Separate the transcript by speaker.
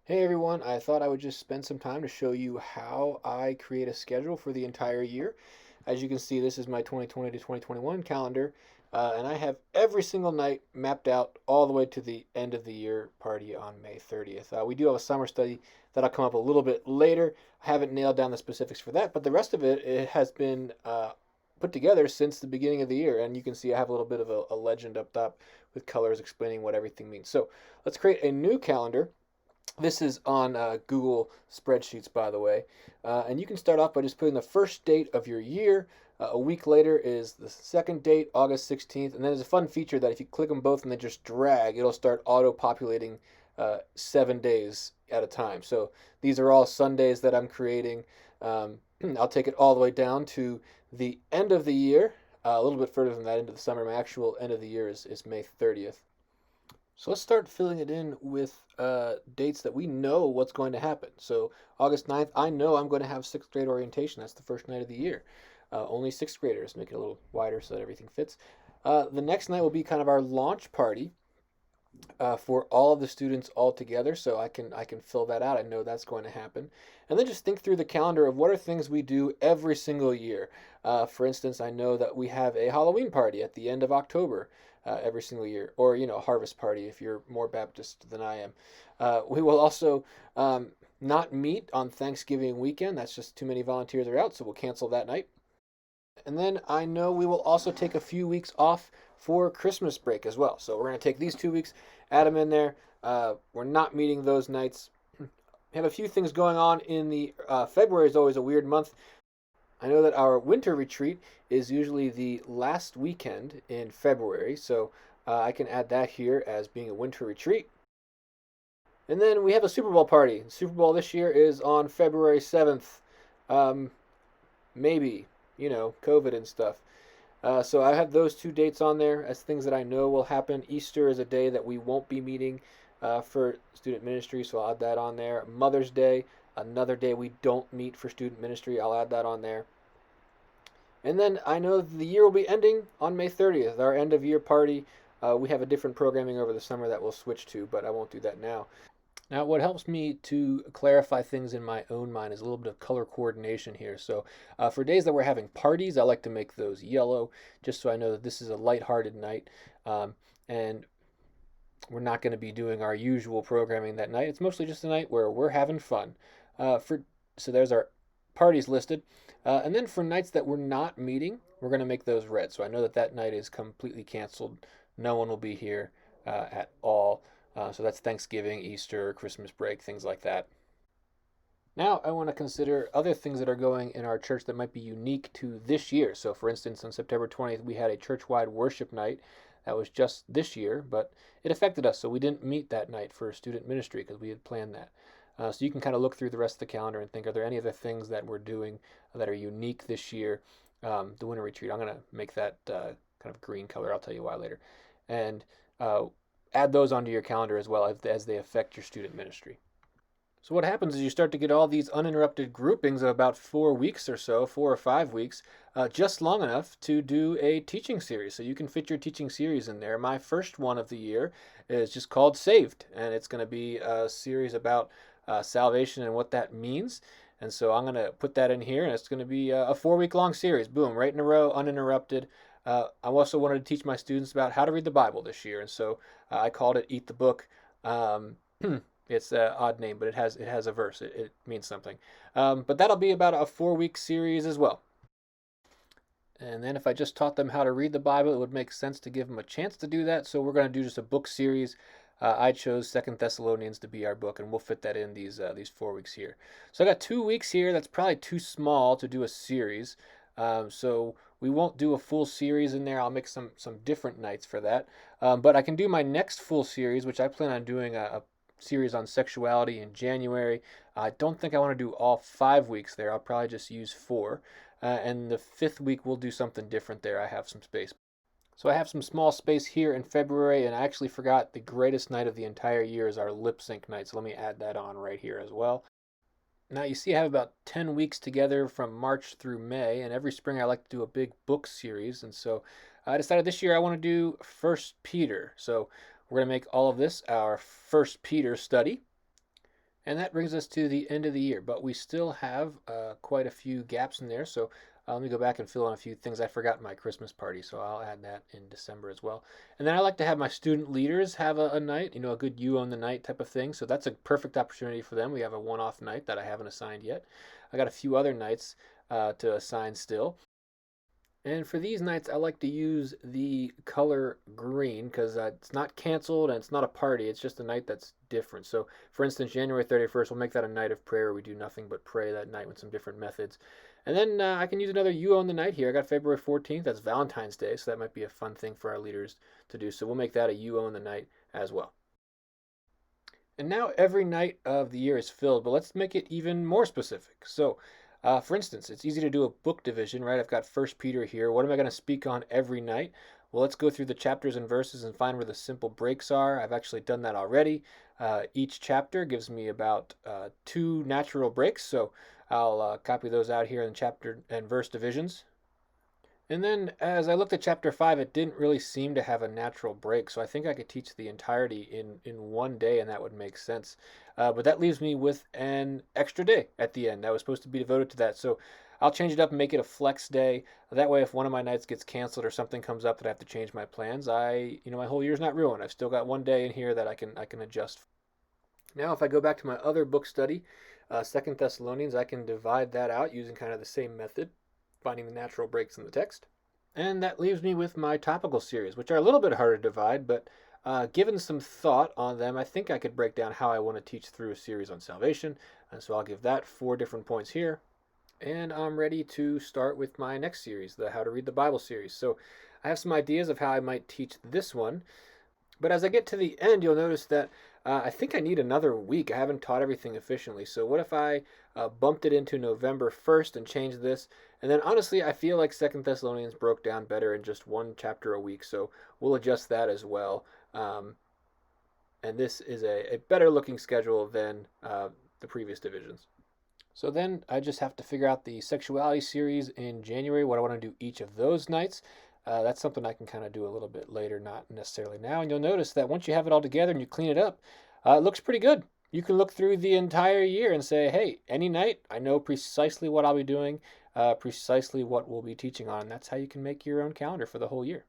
Speaker 1: Hey everyone, I thought I would just spend some time to show you how I create a schedule for the entire year. As you can see, this is my 2020 to 2021 calendar, and I have every single night mapped out all the way to the end of the year party on May 30th. We do have a summer study that'll come up a little bit later. I haven't nailed down the specifics for that, but the rest of it has been put together since the beginning of the year, and you can see I have a little bit of a legend up top with colors explaining what everything means. So let's create a new calendar. This is on Google Spreadsheets, by the way. And you can start off by just putting the first date of your year. A week later is the second date, August 16th. And then there's a fun feature that if you click them both and then just drag, it'll start auto populating 7 days at a time. So these are all Sundays that I'm creating. I'll take it all the way down to the end of the year, a little bit further than that into the summer. My actual end of the year is May 30th. So let's start filling it in with dates that we know what's going to happen. So August 9th, I know I'm going to have sixth grade orientation. That's the first night of the year. Only sixth graders, make it a little wider so that everything fits. The next night will be kind of our launch party for all of the students all together. So I can fill that out. I know that's going to happen. And then just think through the calendar of what are things we do every single year. For instance, I know that we have a Halloween party at the end of October every single year, or harvest party if you're more Baptist than I am. We will also not meet on Thanksgiving weekend. That's just too many volunteers are out, so we'll cancel that night. And then I know we will also take a few weeks off for Christmas break as well. So we're going to take these 2 weeks, add them in there. We're not meeting those nights. We have a few things going on in the February is always a weird month. I know that our winter retreat is usually the last weekend in February, so I can add that here as being a winter retreat. And then we have a Super Bowl party. The Super Bowl this year is on February 7th. Um, Maybe, COVID and stuff. So I have those two dates on there as things that I know will happen. Easter is a day that we won't be meeting for student ministry, so I'll add that on there. Mother's Day, another day we don't meet for student ministry, I'll add that on there. And then I know the year will be ending on May 30th, our end of year party. We have a different programming over the summer that we'll switch to, but I won't do that now. Now, what helps me to clarify things in my own mind is a little bit of color coordination here. So, for days that we're having parties, I like to make those yellow, just so I know that this is a lighthearted night, and we're not going to be doing our usual programming that night. It's mostly just a night where we're having fun. For so there's our parties listed, and then for nights that we're not meeting, we're going to make those red. So I know that that night is completely canceled. No one will be here at all. So that's Thanksgiving, Easter, Christmas break, things like that. Now I want to consider other things that are going in our church that might be unique to this year. So, for instance, on September 20th, we had a church-wide worship night. That was just this year, but it affected us, so we didn't meet that night for student ministry because we had planned that. So you can kind of look through the rest of the calendar and think, are there any other things that we're doing that are unique this year? The winter retreat, I'm going to make that kind of green color. I'll tell you why later. And uh, add those onto your calendar as well as they affect your student ministry. So what happens is you start to get all these uninterrupted groupings of about 4 weeks or so, 4 or 5 weeks, just long enough to do a teaching series. So you can fit your teaching series in there. My first one of the year is just called Saved, and it's going to be a series about salvation and what that means. And so I'm going to put that in here, and it's going to be a 4 week long series. Boom, right in a row, uninterrupted. I also wanted to teach my students about how to read the Bible this year, and so I called it Eat the Book. Um, It's an odd name, but it has a verse. It means something. But that'll be about a 4 week series as well. And then if I just taught them how to read the Bible, it would make sense to give them a chance to do that. So we're going to do just a book series. I chose Second Thessalonians to be our book, and we'll fit that in these 4 weeks here. So I got 2 weeks here. That's probably too small to do a series. So we won't do a full series in there. I'll make some different nights for that. But I can do my next full series, which I plan on doing a series on sexuality in January. I don't think I want to do all 5 weeks there. I'll probably just use four. And the fifth week we'll do something different there. I have some space. So I have some small space here in February, and I actually forgot the greatest night of the entire year is our lip sync night. So let me add that on right here as well. Now you see I have about 10 weeks together from March through May, and every spring I like to do a big book series. And so I decided this year I want to do First Peter. So we're going to make all of this our First Peter study. And that brings us to the end of the year, but we still have quite a few gaps in there. So let me go back and fill in a few things I forgot in my Christmas party. So I'll add that in December as well. And then I like to have my student leaders have a night, a good you own the night type of thing. So that's a perfect opportunity for them. We have a one-off night that I haven't assigned yet. I got a few other nights to assign still. And for these nights, I like to use the color green because it's not canceled and it's not a party. It's just a night that's different. So, for instance, January 31st, we'll make that a night of prayer. We do nothing but pray that night with some different methods. And then I can use another You Own the Night here. I got February 14th. That's Valentine's Day. So that might be a fun thing for our leaders to do. So we'll make that a You Own the Night as well. And now every night of the year is filled, but let's make it even more specific. So, for instance, it's easy to do a book division, right? I've got First Peter here. What am I going to speak on every night? Well, let's go through the chapters and verses and find where the simple breaks are. I've actually done that already. Each chapter gives me about 2 natural breaks, so I'll copy those out here in chapter and verse divisions. And then as I looked at chapter 5, it didn't really seem to have a natural break. So I think I could teach the entirety in one day and that would make sense. But that leaves me with an extra day at the end that was supposed to be devoted to that. So I'll change it up and make it a flex day. That way, if one of my nights gets canceled or something comes up that I have to change my plans, my whole year's not ruined. I've still got one day in here that I can adjust. Now, if I go back to my other book study, Second Thessalonians, I can divide that out using kind of the same method, finding the natural breaks in the text. And that leaves me with my topical series, which are a little bit harder to divide, but given some thought on them, I think I could break down how I want to teach through a series on salvation. And so I'll give that 4 different points here. And I'm ready to start with my next series, the How to Read the Bible series. So I have some ideas of how I might teach this one. But as I get to the end, you'll notice that I think I need another week. I haven't taught everything efficiently. So what if I bumped it into November 1st and changed this? And then honestly, I feel like Second Thessalonians broke down better in just 1 chapter a week. So we'll adjust that as well. And this is a better looking schedule than the previous divisions. So then I just have to figure out the sexuality series in January, what I want to do each of those nights. That's something I can kind of do a little bit later, not necessarily now. And you'll notice that once you have it all together and you clean it up, it looks pretty good. You can look through the entire year and say, hey, any night, I know precisely what I'll be doing, precisely what we'll be teaching on. That's how you can make your own calendar for the whole year.